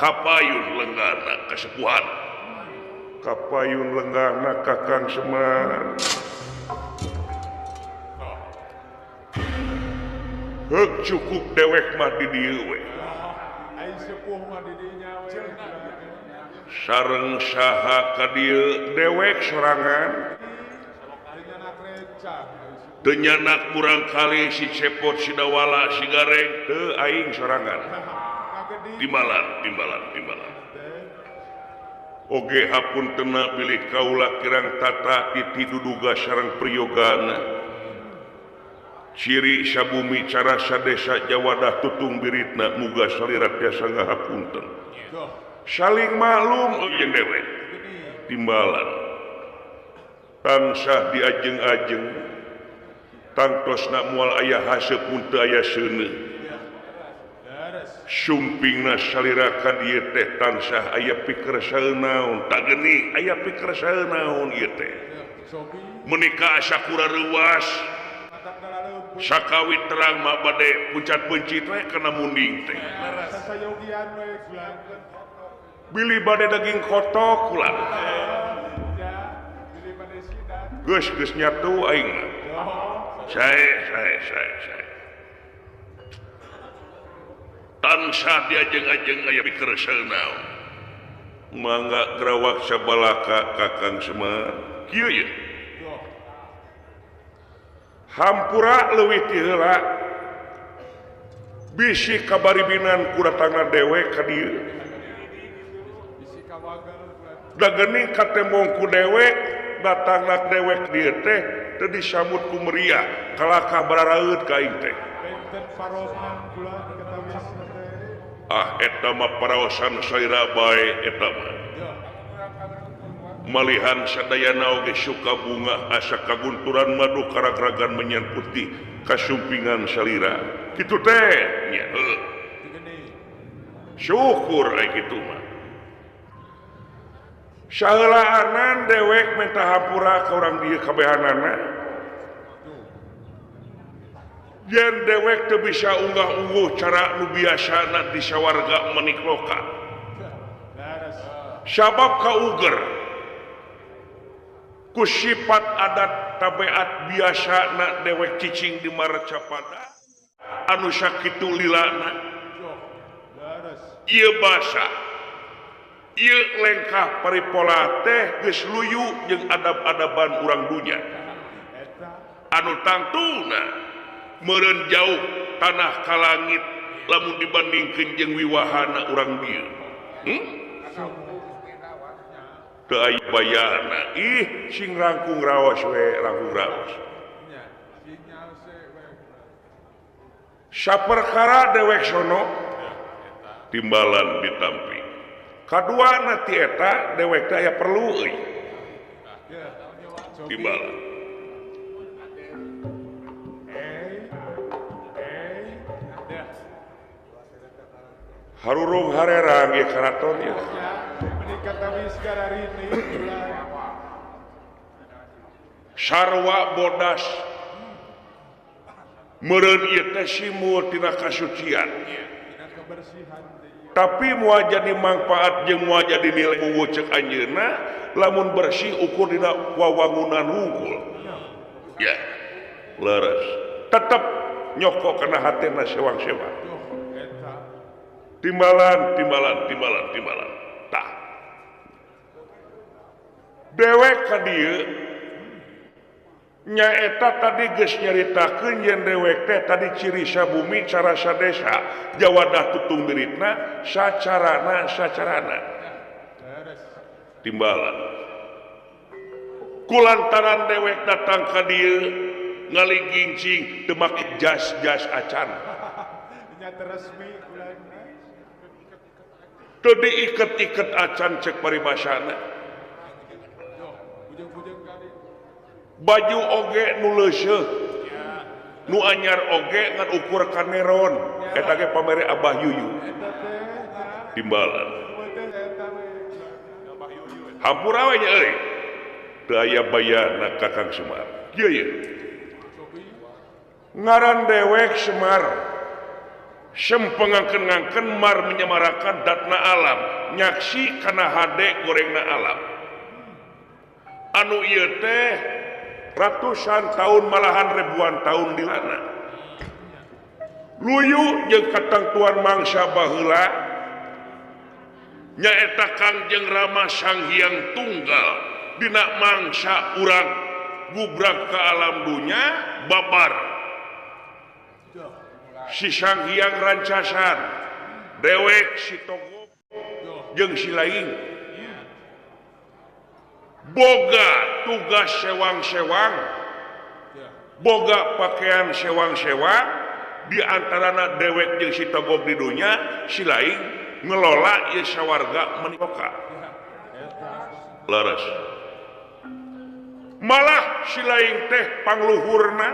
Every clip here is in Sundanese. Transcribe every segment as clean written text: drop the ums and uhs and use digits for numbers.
Kapayun lenggana kasepuhan. Kapayun lenggana Kakang Semar. Heuk cukup dewek mah di dieu we. Ai sepuh mah di dinya we. Sareng saha ka dieu dewek sorangan. Anak reca. Teu nyanak kurang kali si cepot si dawala si gareng teu aing sorangan. Timbalan. Oge hapun tena bilih kaula kirang tata titi duduga sareng priyogana. Ciri sabumi cara sadesa jawadah tutung biritna muga salirat tiasa ngahapunten. Saling maklum jeung dewek. Timbalan. Tansah diajeng-ajeng. Tangtosna moal aya haseup mun teu aya seuneu. Sumpingna salira ka dieu teh tansah aya pikeun saeunaon tak geuning aya pikeun saeunaon ieu teh. Menika sakura reuas. Sakawit terang mak bade puncat pencit we kana munding teh. Bili bade daging kotok ulah. Geus nyatu aing mah. Sae. Tansah diajeng-ajeng aya pikeun saeunaon. Mangga grawak sabalaka Kakang Semar. Kieu ye. Hampura leuwih ti heula bisi kabaribinan kudatangna dewek ka dieu. Da geuning katembong ku dewek datangna dewek dieu teh teu disambut ku meriah kalaka bararaeut ka aing teh. Eta mah paraosan saira bae eta mah. Malihan sadayana oge suka bunga asa kagunturan madu karagragan menyan putih kasumpingan salira. Kitu teh nya heuh. Syukur aya kitu mah. Saheulaanan dewek minta hampura ka urang dieu kabehanana. Yen dewek teu bisa unggah-ungguh cara nu biasana di sawarga menikloka. Sabab kauger ku sifat adat tabeat biasana dewek cicing di maracapada anu sakitu lilana. Ieu basa ieu lengkah paripola teh geus luyu jeung adab-adaban urang dunya. Anu tangtuna meureun jauh tanah ka langit lamun dibandingkeun jeung wiwahana urang dieu. Teu aya bayana. Ih sing rangkung raos we rangkung raos. Saperkara dewek sono timbalan ditampi. Kaduana ti eta dewek teh aya perlu euy. Timbalan. Harurung harerang ge karaton ya. Sarwa bodas meureun ieu teh simul tina kasucian. Tapi moal jadi manfaat jeung moal jadi nilai unggul ceuk anjeunna lamun bersih ukur dina wawangunan unggul. Ya. Leres. Tetep nyokok kana hatena sewang-sewang. Timbalan. Tah. Dewek ka dieu nyaeta tadi geus nyaritakeun yen dewek teh tadi ciri sabumi cara sadesa jawadah tutung biritna sacarana. Timbalan. Kulantaran dewek datang ka dieu ngali gincing teu make jas acan. Teu diiket-iket acan cek paribasana. Baju oge nu leuseuh. Nu anyar oge ngan ukur kaneron. Eta ge pamere Abah Yuyu. Timbalan. Hampura we nya euy. Teu aya bayana Kakang Semar. Kieu ye. Ngaran dewek Semar. sempengangken-ngangken mar menyemarakan datna alam nyaksi kana hade gorengna alam anu ieu teh ratusan tahun malahan ribuan tahun di lana luyu jeung katangtuan mangsa baheula nyaeta Kangjeng Rama Sang Hyang Tunggal dina mangsa urang gubrak ke alam dunya babar si Sang Hyang rancasan dewek si Togog jeung si Laing boga tugas sewang-sewang boga pakaian sewang-sewang di antarana dewek jeung si Togog di dunya si Laing ngelola ieu sawarga menikoka laras malah si Laing teh pangluhurna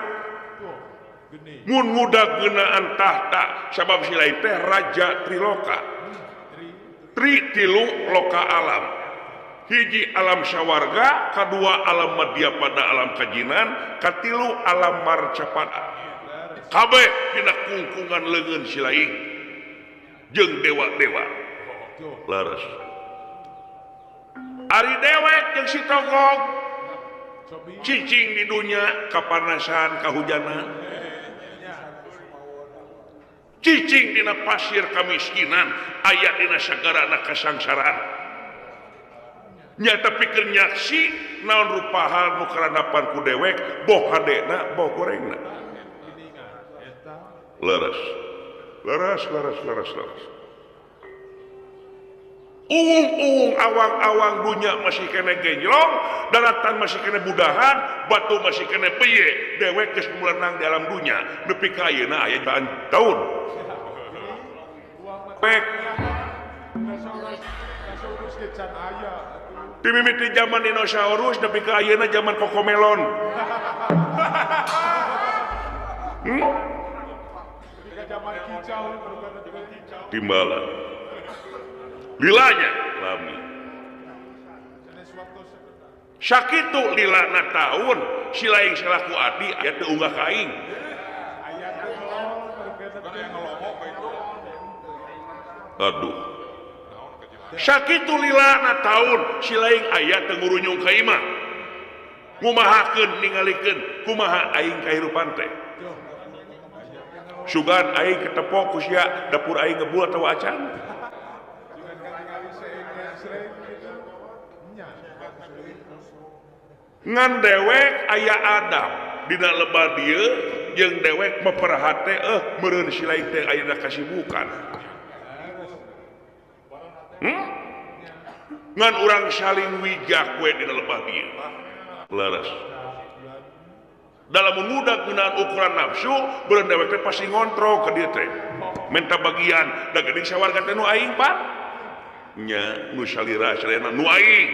mun ngudag geunaan tahta sabab si Laing teh raja Triloka tilu loka alam hiji alam sawarga kadua alam madya pada alam kajinan katilu alam marcapada kabeh dina kungkungan leungeun si Laing jeung dewa-dewa laras ari dewek jeung si Togog cicing di dunya kapanasan kahujanan cicing dina pasir kamiskinan aya dina sagarana kasangsaraan nyata pikir nyaksi naon rupa hal nu karanapan ku dewek boh hadena boh gorengna laras uung awang-awang dunya masih kena genjlong daratan masih kena budahan batu masih kena peye dewek geus melenang di alam dunya nepi ka ayeuna aya jutaan tahun pek dimimiti zaman dinosaurus nepi ka ayeuna zaman kokomelon timbalan lilanya lami sakitu lilana tahun si Laing selaku adi aya teu unggah ka aing aduh sakitu lilana tahun si Laing aya teu ngurunyung ka imah ngumahakeun ningalikeun kumaha aing kahirupan teh sugan aing ketepok ku sia dapur aing ngebul atawa acan ngan dewek aya adab dina lebah dieu jeung dewek meperhate meureun si Laing teh aya kasibukan ngan urang saling wijak we dina lebah dieu laras dalam mudah gunaan ukuran nafsu beureun dewek teh pasti ngontrol ka dieu teh minta bagian da geuning sawarga teh nu aing Pak nya nu salira salena nu aing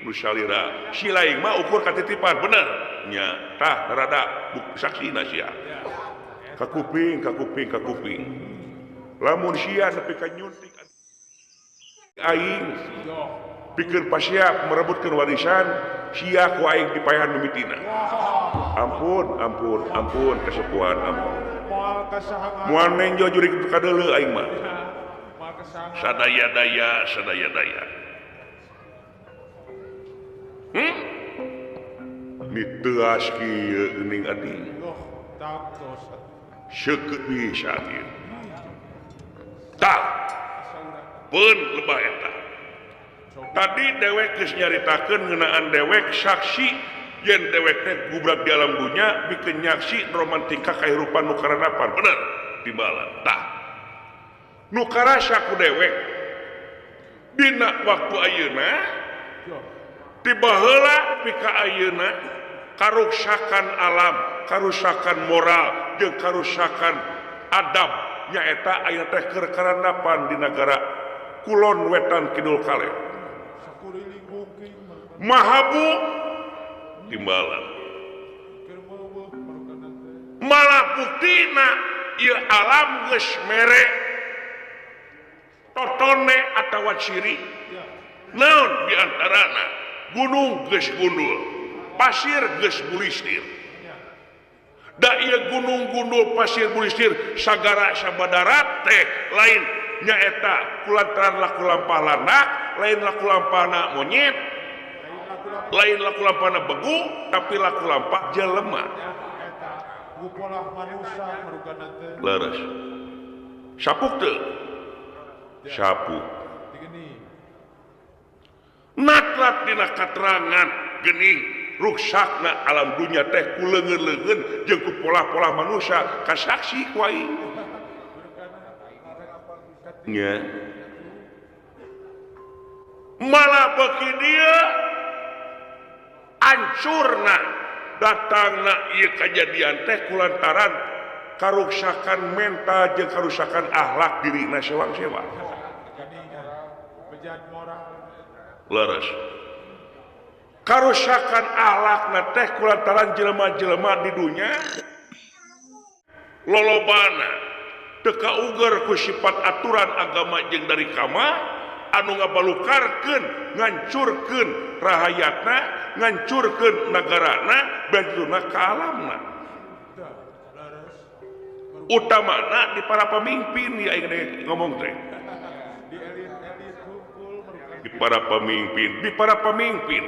nu salira si Laing mah ukur katitipan bener nya tah rada saksina sia ka kuping lamun sia nepi ka nyuntik aing pikeun pasiap merebutkeun warisan sia ku aing dipaehan mimitina ampun kesepuhan ampun moal menjo juri kadeuleu aing mah sadaya-daya diteas kieu geuning adi seukeut bisa ieu tah pun lebah eta tadi dewek geus nyaritakeun ngeunaan dewek saksi yen dewek teh gubrak di alam dunya bikeun nyaksi romantika kahirupan nu karanapan bener timbalan tah nu karasa ku dewek dina waktu ayeuna tiba heula pika ayeuna karuksakan alam karusakan moral jeung karusakan adab nyaeta aya teh keur karanapan di negara kulon wetan kidul kale mahabu timbalan malah buktina ieu alam geus mere totone atawa ciri naon diantarana gunung geus gundul pasir geus bulistir da ieu gunung-gundul pasir bulisir sagara sabadarat teh lain nyaeta kulantaran laku lampah landak lain laku lampahna monyet lain laku lampahna begu tapi laku lampah jelema Gupola manusia merugana teh. leres sapuk teu sapuk Digini. natlat dina katerangan geuning ruksakna alam dunia teh ku leungeun-leungeun jeung ku pola-pola manusia kasaksi ku aing nya malah beki dia ancurna datangna ieu kajadian teh kulantaran karuksakan mental jeung karuksakan akhlak dirina sewang-sewang Bejat moral. leres karusakan akhlakna teh kulantaran jelema-jelema di dunia lolobana teu kauger ku sifat aturan agama jeung dari kama anu ngabalukarkeun ngancurkeun rahayatna ngancurkeun nagarana bentuna ka alamna utamana di para pemimpin ya aing ngomong teh Di elit-elit kumpul merugana. di para pemimpin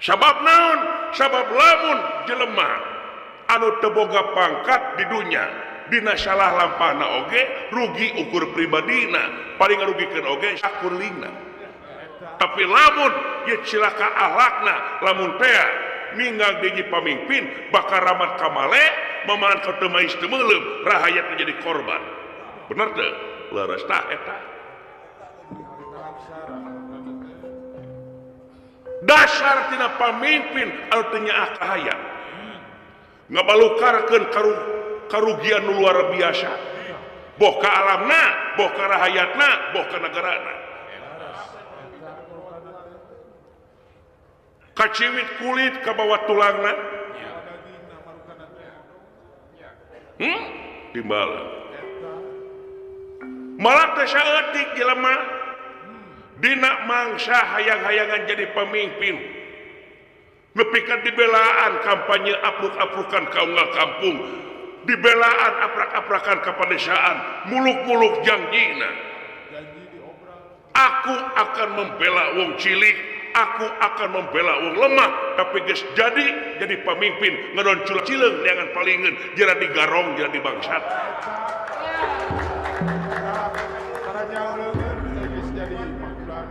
sabab naon sabab lamun jelema anu teu boga pangkat di dunia dina salah lampahna oge rugi ukur pribadina paling ngarugikeun oge sakurlingna tapi lamun ieu cilaka akhlakna lamun tea ninggal deui pamimpin bakal ramat kamale mamahan ka teu mais teu meuleuh rahayat menjadi korban bener teu leres tah eta dasar tina pamimpin anu teu nyaah kahayat ngabalukarkeun karugian nu luar biasa boh ka alamna boh ka rahayatna boh ka nagarana kaciwit kulit ka bawah tulangna timbala malah teh saeutik jelema dina mangsa hayang-hayangan jadi pemimpin nepikeun dibelaan kampanye apluk-aplukan kaunggal kampung dibelaan aprak-aprakan ka padesaan muluk-muluk janjina aku akan membela wong cilik aku akan membela wong lemah tapi geus jadi pemimpin ngadon cileung neangan palingeun jera digarong jera dibangsat Caranya leungeun geus jadi panggulan.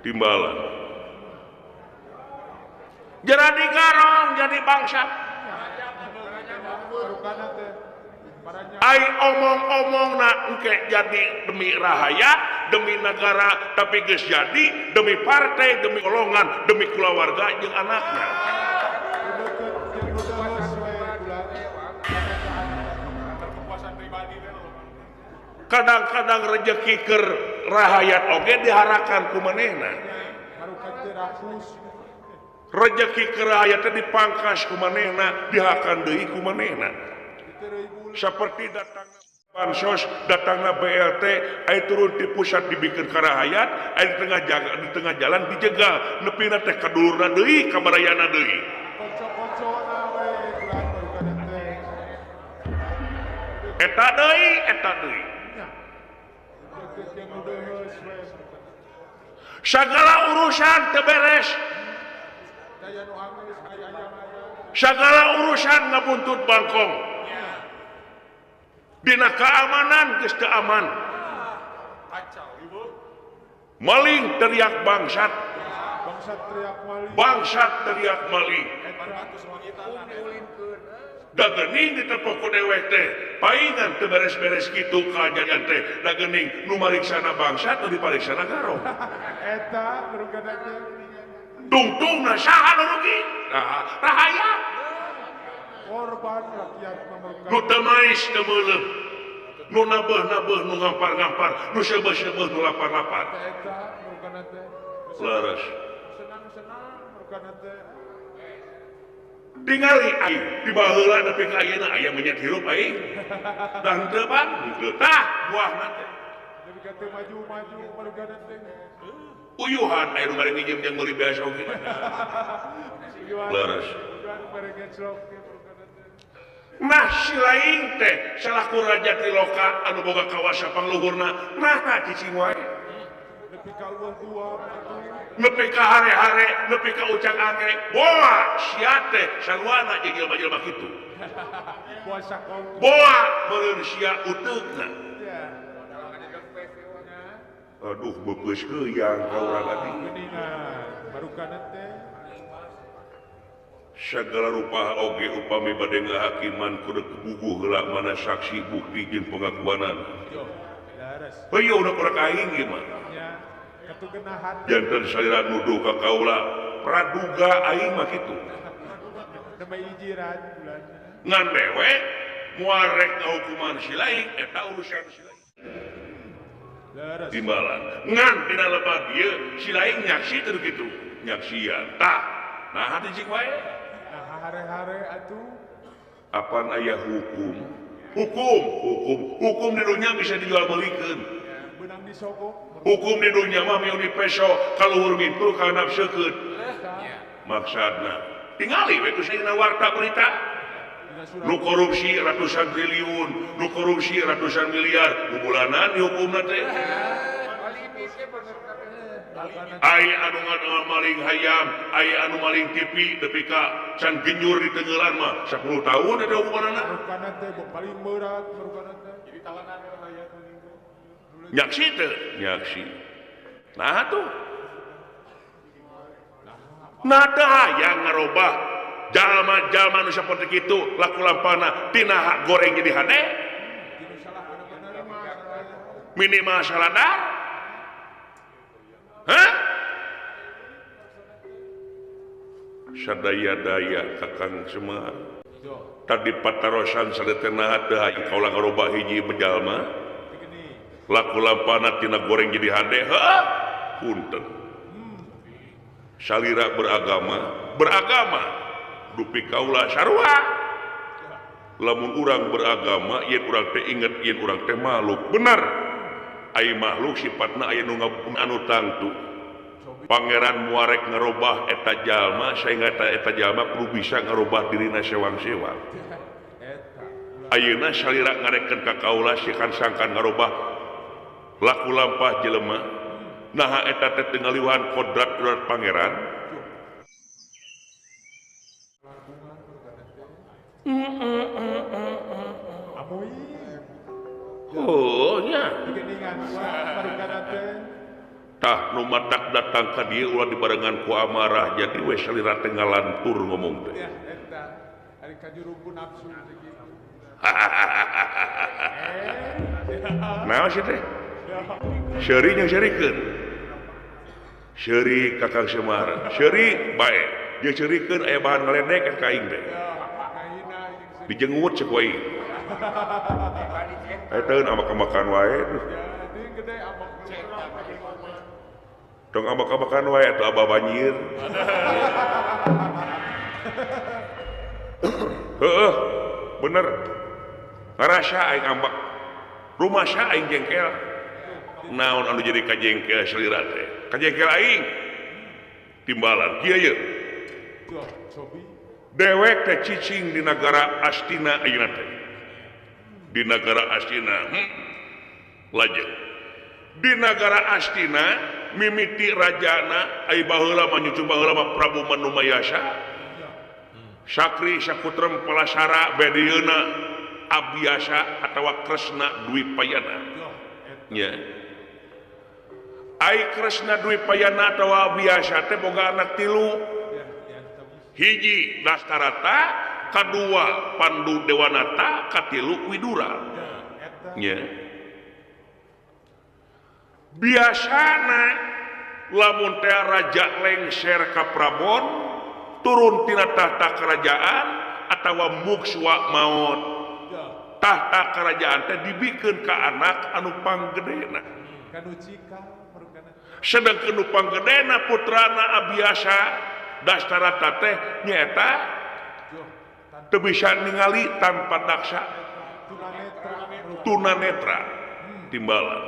timbalan jera digarong jadi bangsat Merugana teh. Paranya ai omong-omongna engke jadi demi rahaya demi negara tapi geus jadi demi partai demi golongan demi keluarga jeung anakna deket jeung nu deus we bulan. kadang-kadang rezeki keur rahayat oge diharakan ku manehna Harukan teh rakus. rezeki keur rahayat teh dipangkas ku manehna dihakan deui ku manehna Ditereuy bulan. seperti datangna bansos datangna BLT aya turun di pusat dibikeun ka rahayat aya di tengah jalan dijegal nepina teh ka dulurna deui ka barayana deui Konco-koncona we bulan merugana teh. eta deui Deket jeung nu deus we. sagala urusan teu beres Daya nu amis aya aya. sagala urusan ngabuntut bangkong dina keamanan geus teu aman maling teriak bangsat Bangsat teriak maling. da geuning ditepok ku dewek teh paingan teu beres-beres kitu kajadian teh da geuning nu mariksana bangsat nu dipariksana garong Eta merugana teh. tungtungna saha nu rugi rahaya Korban rakyat memerlukan. nu teu mais teu meuleuh nu nabeuh-nabeuh nu ngampar-ngampar nu seubeuh-seubeuh nu lapar-lapar Eta merugana teh. leres Senang-senang merugana teh. tingali aing di baheula nepi ka ayeuna aya menyet hirup aing dan teu pan tah buahna teh Jadi kata maju-maju merugana teh. uyuhan aya nu ngareng nginjem yang meuli biasa oge leres nah si lain teh salaku raja Triloka anu boga kawasa pangluhurna nah cicing wae Nepi ka uang tua, nepi ka hare-hare nepi ka ucang ake boa sia teh sarwana jeung jelema-jelema kitu puasa kau. boa meureun sia uteukna Ya. aduh bebeus keuyang ka urang ati Geningan, baru kanan teh. sagala rupa oge upami bade ngahakiman kudu kebubuh heula mana saksi bukti jeung pengakuanan Yo, laras. heuh udah kurang aing ge mah Ya, ketugenahan. janten salira nuduh ka kaula praduga aing mah kitu Nama ijiran bulan. ngan dewe moal rek ngahukuman si lain eta urusan si lain Laras. timbalan ngan dina lebat dieu si lain nyaksi teu kitu nyaksian tah nah hati cing wae Nah, hare-hare atuh. apaan aya hukum di dunia bisa dijual belikan Benang disogok. hukum di dunia mah mieu dipeso kaluhur mintul ka nafseukeun maksudna tingali we tu saeuna warta berita nu korupsi ratusan triliun nu korupsi ratusan miliar bulanan dihukumna teh aya anu maling hayam aya anu maling TV tepi ka can genjur di tenggelan mah 10 tahun ada hukumanana Baru kanan teh paling berat baru kanan teh. Jadi tawanan raya teh. nyaksi teh nyaksi nah tuh nada yang ngarobah jalma-jalma nu saperti kitu laku lampana tina hak goreng jadi hade Dinu salah bener-bener mah. minimal saladar hah sadaya-daya kakang Semar Yo, tadi patarosan sadetena teh hayang kaula ngarobah hiji menjalma begini. laku lampana tina goreng jadi hade heuh punten salira beragama dupi kaula sarua lamun urang beragama yen urang teh inget yen urang teh makhluk bener ai makhluk sifatna aya nu anu tangtu pangeran muarek ngarobah eta jalma saengga eta jalma kudu bisa ngarobah dirina sewang-sewang Eta. ayeuna salira ngarekeun ka kaula siekan sangkan ngarobah laku lampah jelema nah eta teh teu ngaliwuhan kodrat pangeran Amoy. oh nya Geningan baru kanan teh. tah nu matak datang ka dieu ulah dibarengan ku amarah jadi we salira teh ngalantur ngomong teh Ya, eta. Ari kajurungku nafsu segitu. naon sih teh seuri jeung seurikeun seuri kakang Semar seuri bae jeung seurikeun aya bahan ngaledek ka aing teh Ya, kahina jeung dijengut cek wae eta amak-amakan wae ya, ini gede abang cetak. dong amak-amakan wae atuh abah banjir heuh bener ngarasa aing ambak rumah sa aing jengkel naon anu jadi kajengkel salira teh kajengkel aing timbalan kieu ye Tuh, cobi. dewek teh cicing di negara Astina ayeuna teh di negara Astina lajeng di negara Astina mimiti rajana ai baheula manyucu baheula mah Prabu Manumayasa Sakri Sakutrem Palasara Bedieuna Abiyasa atawa Kresna Dwipayana nya ai Kresna Dwipayana atawa Abiyasa teh boga anak tilu Ya, ya, tapi hiji Dastarata kadua Pandu Dewanata katilu Widura eta. nya biasana lamun teh raja lengser ka Prabon turun tina tahta kerajaan atawa mukswa maut Ya, tahta kerajaan teh dibikeun ka anak anu panggedena kanu cika baru kanan. sedangkeun nu panggedena putrana Abiyasa Dastarata teh nyaeta Yo, tan teu bisa ningali tanpa daksa tunanetra baru tunanetra timbalan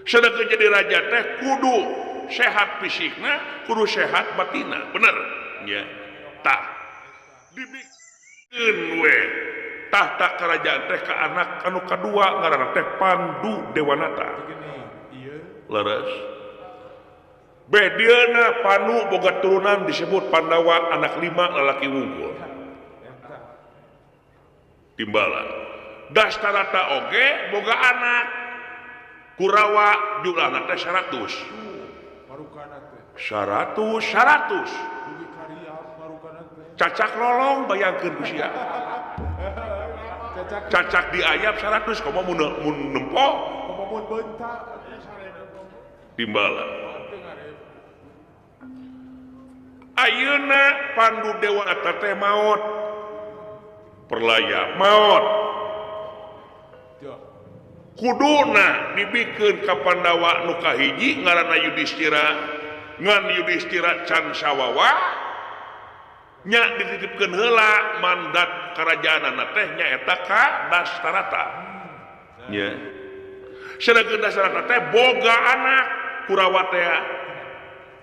sedang jadi raja teh kudu sehat fisikna, kudu sehat batina, bener ya. Tah dibikin we tahta kerajaan teh ke anak anu kadua ngaranna teh Pandu Dewanata. Leres. Bedieuna Pandu boga turunan disebut Pandawa anak 5 lalaki unggul. Timbalan. Dastarata oge boga anak. Kurawa jumlahna teh 100. 100. Cacak lolong bayangkeun usia. Cacak di ayam 100 komo mun nempo Mun bentak timbalan. Ayeuna Pandu Dewanata teh maot. Perlaya maot. Kuduna dibikeun ka Pandawa nu kahiji ngaranna Yudhistira. Ngan Yudhistira can sawawa nya dititipkeun heula mandat karajaanna teh nyaeta ka Dastarata. Nya. Sedangkeun Dastarata teh boga anak Kurawa teh.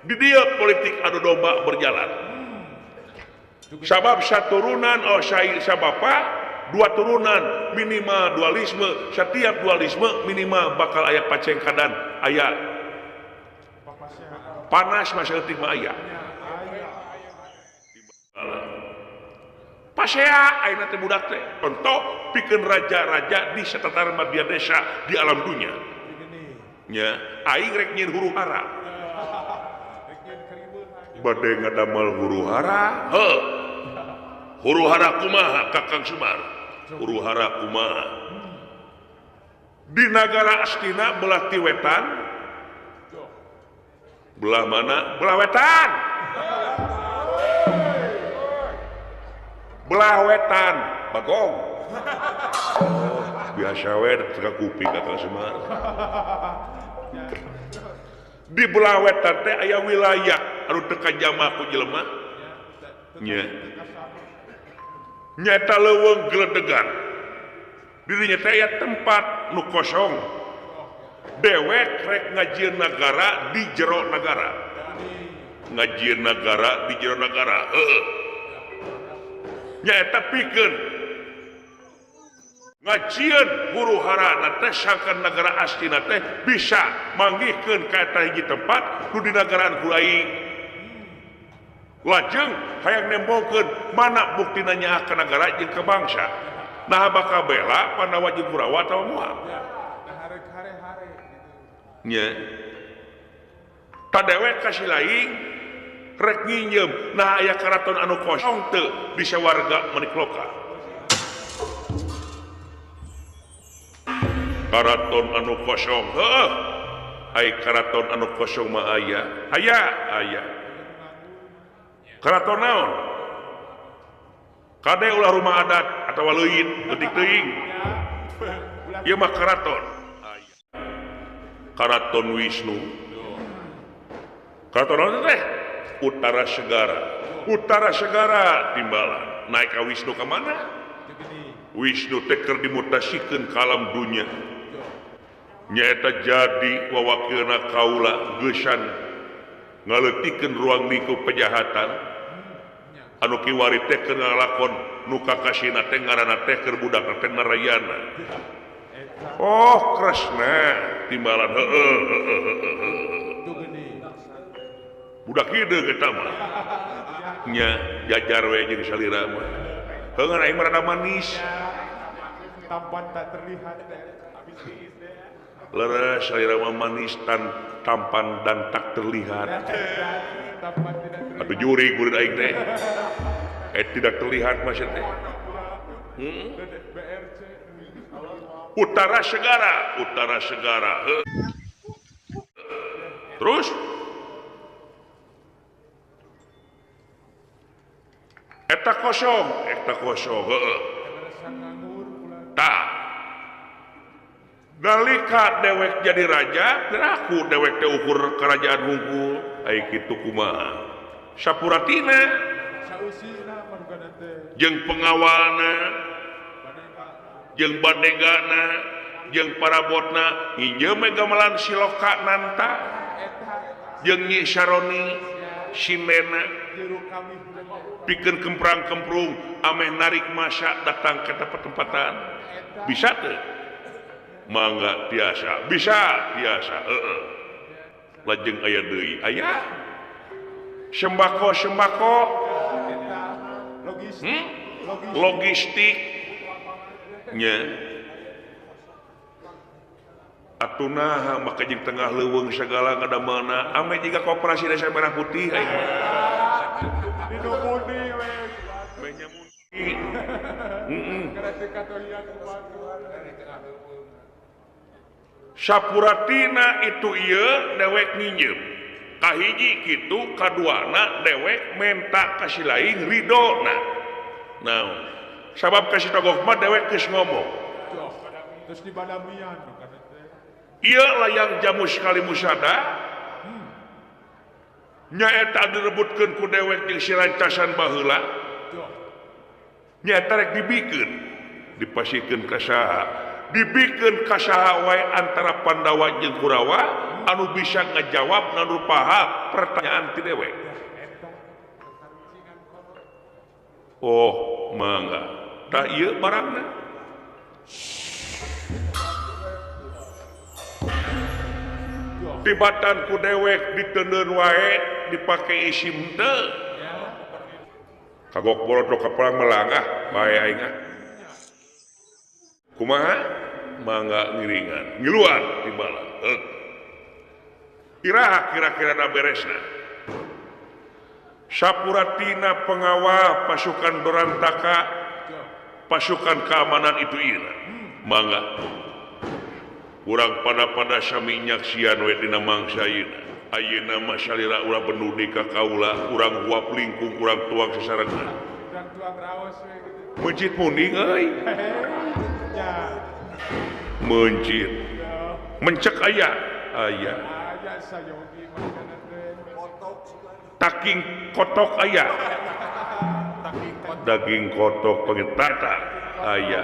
Di dia politik adu domba berjalan. Sabab saturunan sabapa dua turunan minimal dualisme, setiap dualisme minimal bakal aya pacengkadan, aya panas maseutik mah aya. Pasea ayeuna teh budak teh contoh pikeun raja-raja di satataran Madya Desa di alam dunia. Nya aing rek nyieun huru-hara. Bade ngadamel huru-hara. Heuh. Huru-hara kumaha Kakang Semar? Huru-hara kumaha? Di nagara Astina belah ti wetan. Belah mana? Belah wetan. Belah wetan, Bagong. Oh, biasa we teka kuping Kakang Semar. Di belah wetan teh aya wilayah anu teu kajamah ku jelema. Nya. Nyata leuweung geledegan. Di dinya teh aya tempat nu kosong. Dewek rek ngajieun nagara di jero nagara. Ngajieun nagara di jero nagara. Heueuh. Nyaeta pikeun ngajieun huru-hara teh sangkan nagara Astina teh bisa manggihkeun ka eta hiji tempat nu di nagaraan ku aing. Lajeng hayang nembongkeun mana buktina nyaah ka nagara jeung ka bangsa. Nah bakal bela Pandawa jeung Kurawa atawa moal. Nya. Tadewek kasih laing rek nginjem nah aya karaton anu kosong teu bisa warga menikloka. Karaton anu kosong heuh ai karaton anu kosong mah aya karaton naon kade ulah rumah adat atawa leuwit leutik teuing ieu mah karaton aya karaton Wisnu karaton naon teh Utara Segara timbalan naik ka Wisnu ka mana? Wisnu teh keur dimutasikeun ka alam dunya. Nyaeta jadi wawakilna kaula geusan ngaleutikeun ruang lingkup pejahatan. Anu kiwari teh keur ngalakon nu kakasina teh ngaranna teh keur budakna teh Narayana. Oh, Kresna timbalan heueuh. Budak hideung eta mah. Nya jajar we jeung salira mah. Heungeun aing mah rada manis. tampan tak terlihat habis diis deh. Leres salira mah manis tampan dan tak terlihat. Tampan tidak terlihat. Atuh juri kudu aing teh. Tidak terlihat maksud teh. BRC Utara Segara. Terus eta kosong, heeh. Tah. Nalika dewek jadi raja, beraku dewek teh ukur kerajaan hungkul, ai kitu kumaha. Sapuratina sausina marugana teh jeung pengawalna jeung badegana jeung parabotna hijau gamelan siloka nanta jeung Nyi Saroni Sindena pikeun kemprang-kemprung ameh narik masa datang ke tempat-tempatan bisa teu mangga tiasa bisa tiasa lajeng aya deui aya sembako logistik nya atuna maka jeung tengah leuweung segala ngadamelna ame jiga koperasi Desa Merah Putih aing Sapuratina itu ieu dewek nginjem kahiji kitu kaduana dewek menta kasih lain ridona naon sabab kasih togok mah dewek geus ngomong terus di badamian ieu layang jamu sekali musada nyaeta direbutkeun ku dewek jeung si rancasan baheula nyaeta rek dibikeun dipasikeun ka saha dibikeun ka saha wae antara Pandawa jeung Kurawa anu bisa ngajawab nganu paha pertanyaan ti dewek oh mangga tah ieu barangna tibatan ku dewek ditendeun wae dipake isim teu kagok borodok kapelang melangah bae aing kumaha mangga ngiringan ngiluan timbala kira-kira na beresna Sapuratina pengawal pasukan berantakan pasukan keamanan itu ira mangga urang pada sami nyaksian we dina mangsa ieu ayeuna mah salira ulah benudi ka kaula urang huap lingkung urang tuang sasarengan dan tuang raos we gitu mencit munding euy ya mencit mencek aya aja sayogi makanan teh taking kotok aya daging kotok pengetata aya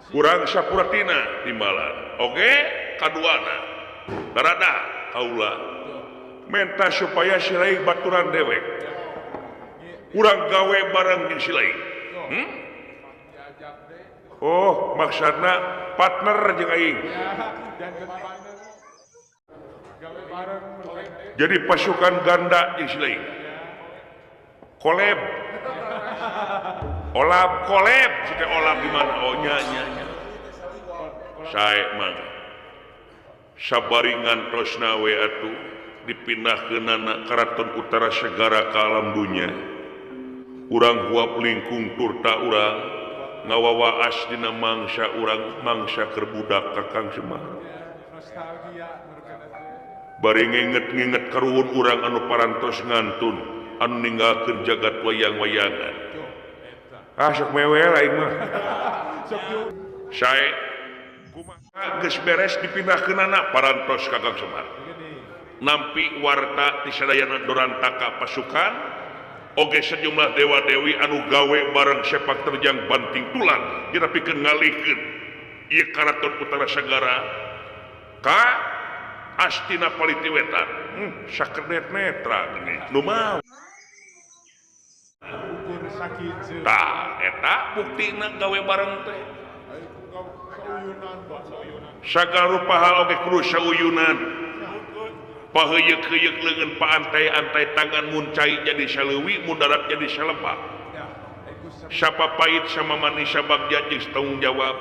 kurang Sapuratina timbalan oge kaduana darada kaula menta supaya silai baturan dewek urang gawe bareng jeung silai oh maksudna partner jeung aing gawe bareng jadi pasukan ganda jeung silai kolab olab kolab jika olab di mana oh nya sae mah sabaringan tosna we atuh dipindahkeunana karaton utara segara ka alam dunya urang huap lingkung turta urang ngawawaas dina mangsa urang mangsa keur budak Kakang Semar nostalgia bari nginget-nginget karuhun urang anu parantos ngantun anu ninggalkeun jagat wayang-wayangan sok mewe lain mah sae kumaha geus beres dipindahkeunana parantos Kakang Semar nampi warta ti sadayana dorantaka pasukan oge sejumlah dewa-dewi anu gawe bareng sepak terjang banting tulang dirapikeun ngalihkeun ieu karaton utara sagara ka Astina Paliti Wetan sakedet netra gini nu mau ukur sakit tah eta buktina gawe bareng teh sagala rupa hal oge kudu sauyunan paheuyeuh-heuyeuk leungeun paantai-antai tangan muncai jadi saleuwi mundarat jadi salepak sapapait sama manis sabagja jeung tanggung jawab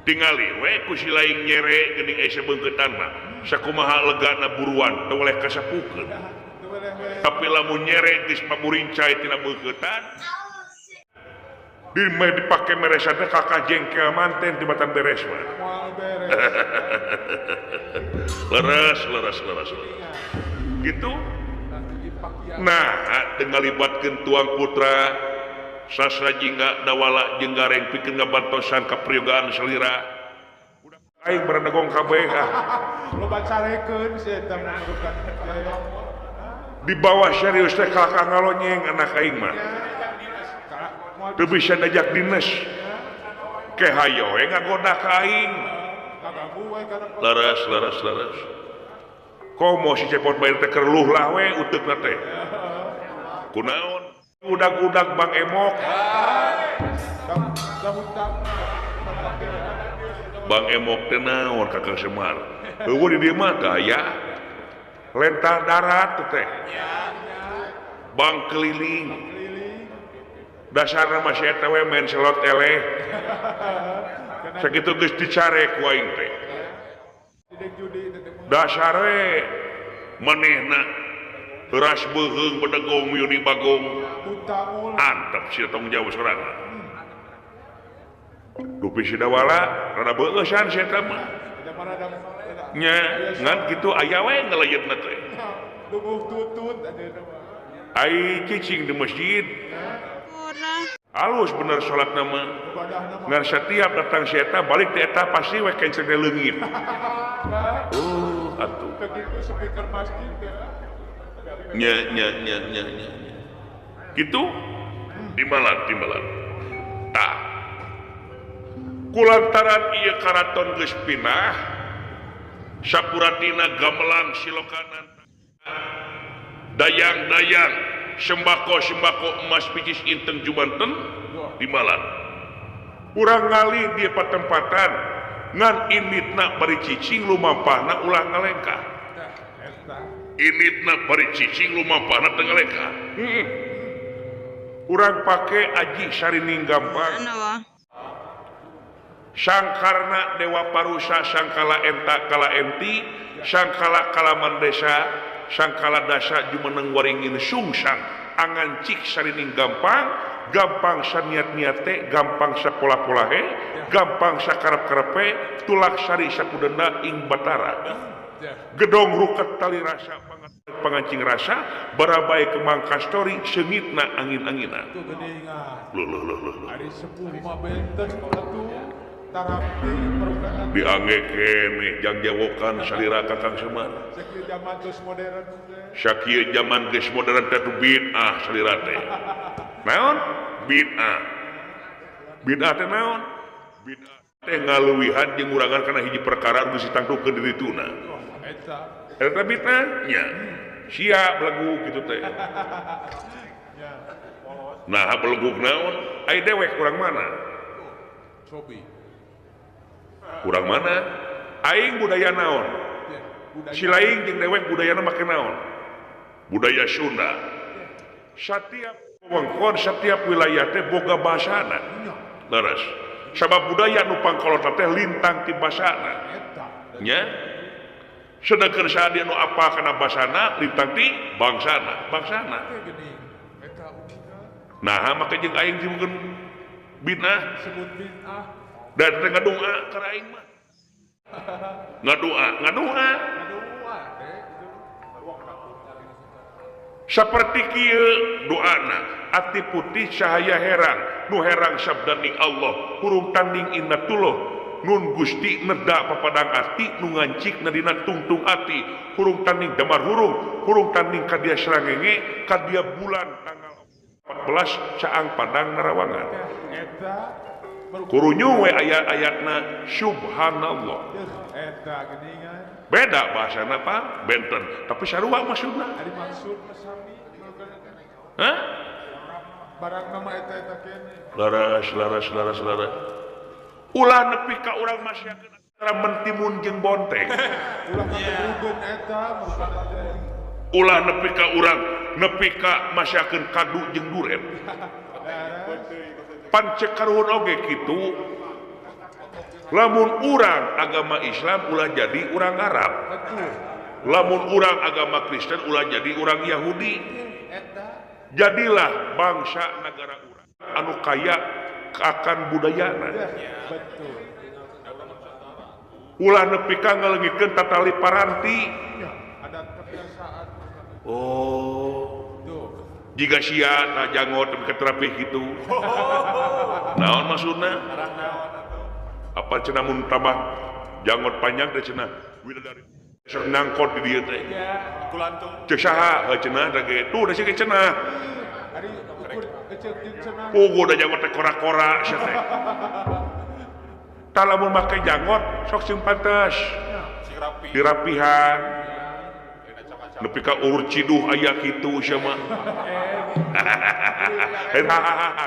tingali we ku si laing nyere geuning aya beungkeutan mah sakumaha legana buruan teu oleh kasapukeun tapi lamun nyere geus pamurincai tina beungkeutan di mah dipake meresan teh kakak jengkel manten tibatan beres mah leres gitu nah dengan libatkeun tuang putra sasra jingga dawala jeung gareng pikeun ngabantosan kapriogaan salira aing berenegong kabeh loba carekeun si eta mangrukan di bawah serius teh kakak ngalonyeng anak aing mah teu bisa ngajak dinas ke hayo ngagoda ka aing Kaganggu we karena laras komo si cepot bae teh keur luh lah we uteukna teh kunaon udag-udag Bang Emok Bang Emok teh naon Kakang Semar eueuh di dieu mah gaya lentah darat teh Bang keliling dasarna masih eta we main selot eleh sakitu geus dicarek ku aing teh dasar we manehna beras beheung bedegong mieu di bagong antep si tanggung jawab sorangan dupi si dawala rada beeusan si eta mah nya ngan kitu aya we ngaleyeutna teh ai cicing di masjid halus bener sholat nama ngan setiap datang si eta balik ti eta pasti we kenceng teh leungit atuh nya gitu timbalan tah kulantaran ieu karaton geus pinah sapuratina gamelan silokanan dayang sembako emas picis inteng jumanten timbalan urang ngali di patempatan ngan initna bari cicing lumampahna ulah ngalengkah initna bari cicing lumampahna teu ngalengkah urang pake aji sarining gampang sangkarna dewa parusa sangkala enta kala enti sangkala kalaman desa sangkala dasa jumeneng waringin sungsang angan cik sarining gampang saniat-niat teh gampang sapola-pola he gampang sakarep-karepe tulak sari sapudenda ing batara gedong ruket tali rasa pangancing rasa barabai kemang kastori seungitna angin-anginan diangge kene jang jawokan salira Kakang Semar sakieu zaman geus modern teh bid'ah salira teh naon bid'ah teh naon bid'ah teh ngaluwihan jeung urangan kana hiji perkara geus ditangtukeun di dituna eta bid'ah nya sia belagu kitu teh nah belegug naon ai dewek urang mana urang mana aing budaya naon si laing jeung dewek budayana make naon budaya Sunda setiap wewengkon setiap wilayah teh boga basana leres sabab budaya nu pangkolota teh lintang ti basana nya sedangkeun sadia nu apa kana basana lintang ti bangsana nah make jeung aing dimkeun bid'ah sebut bid'ah dan ngadoa ka aing mah ngadoa seperti kieu doana ati putih cahaya herang nu herang sabdaning Allah hurung tanding innatullah nun Gusti neda papadang ati nu ngancikna dina tungtung ati hurung tanding damar hurung tanding kadia srangenge kadia bulan tanggal 14 caang padang narawangan kurunyu we ayat-ayatna subhanallah beda bahasana Pak benten tapi sarua maksudna ari maksud sami hah barang nama eta kene laras ulah nepi ka urang masyakeun antara mentimun jeung bonteng ulah katebukeun eta ulah nepi ka masyakeun kadu jeung duren pancek karuhun oge kitu lamun urang agama Islam ulah jadi urang Arab lamun urang agama Kristen ulah jadi urang Yahudi jadilah bangsa negara urang anu kaya akan budayana ulah nepi ka ngaleungitkeun tatali paranti jika sia tak jangot keterapih gitu naon maksudna apa cenah mun tambah jangot panjang teh cenah widadari nangkot di dieu teh kulantung ceuk saha cenah da ge tuh da sih cenah ari ukur ceuk cenah ugo da jangot teh kora-kora sia teh tala memakai janggot sok sing pantes Si rapi. dirapihan Acak-acak. nepi ka urut ciduh aya kitu sama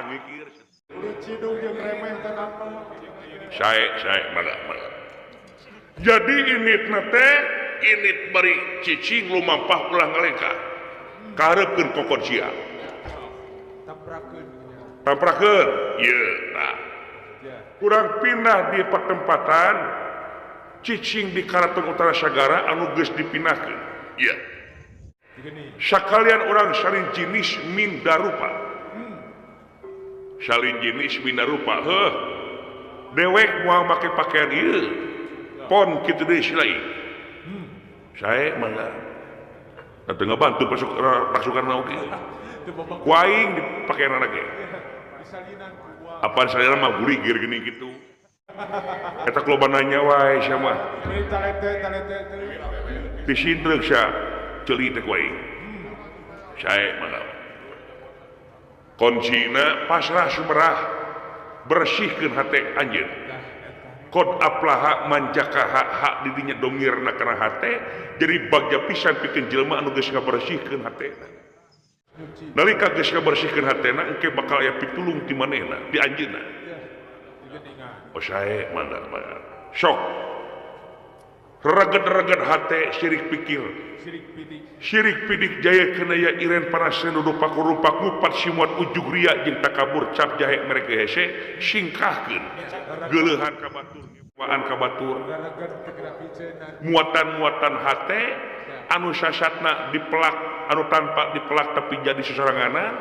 mikir Udah cidung jeung remeh teh apa? saya mangga jadi init teh init bari cicing lumampah ulah ngalengka kaharepkeun kokon sia Tabrakeun. tabrakeun ieu nah Ya. kurang pindah di pertempatan cicing di Karaton Utara Sagara anu geus dipindahkeun ieu Gini. sakalian orang salin jenis minda rupa salin jenis minda rupa dewek mau pakai pakaian ieu pon kitu deui silai saya mangga atuh ngabantu pasukan naoge Teu babak kuaing di pakaian lagi disalinan kuat. apaan saya mah buligir gini gitu eta loba nanya wae sia mah Ini talete teh. disindreuk sia ceuli teh kuaing saya mangga konsina pasrah sumerah bersihkeun hate anjeun kod aplaha manjakaha hak didinya dongirna kana hate jadi bagja pisan pikeun jelema anu geus ngabersihkeun hatena nalika geus ngabersihkeun hatena engke bakal aya pitulung ti manehna di anjeunna Digeningan. oh sae mangga sok reget-reget hate syirik pikir Sirik pidik. syirik pidik jaya kena ya iren parasen rupa kurupak ngupat simuat ujug ria jeung takabur cap jahe mereka hese singkahkeun geuleuhan ka batur ngewaan ka batur Gara-gara tegera picenan. muatan-muatan hate anu sasatna dipelak anu tanpa dipelak tapi jadi sesoranganan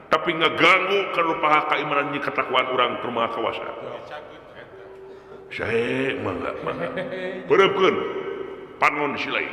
tapi ngaganggu ka rupaha kaimanan jeung katakwaan urang keur maha kawasa sae mangga peureukeun panon silai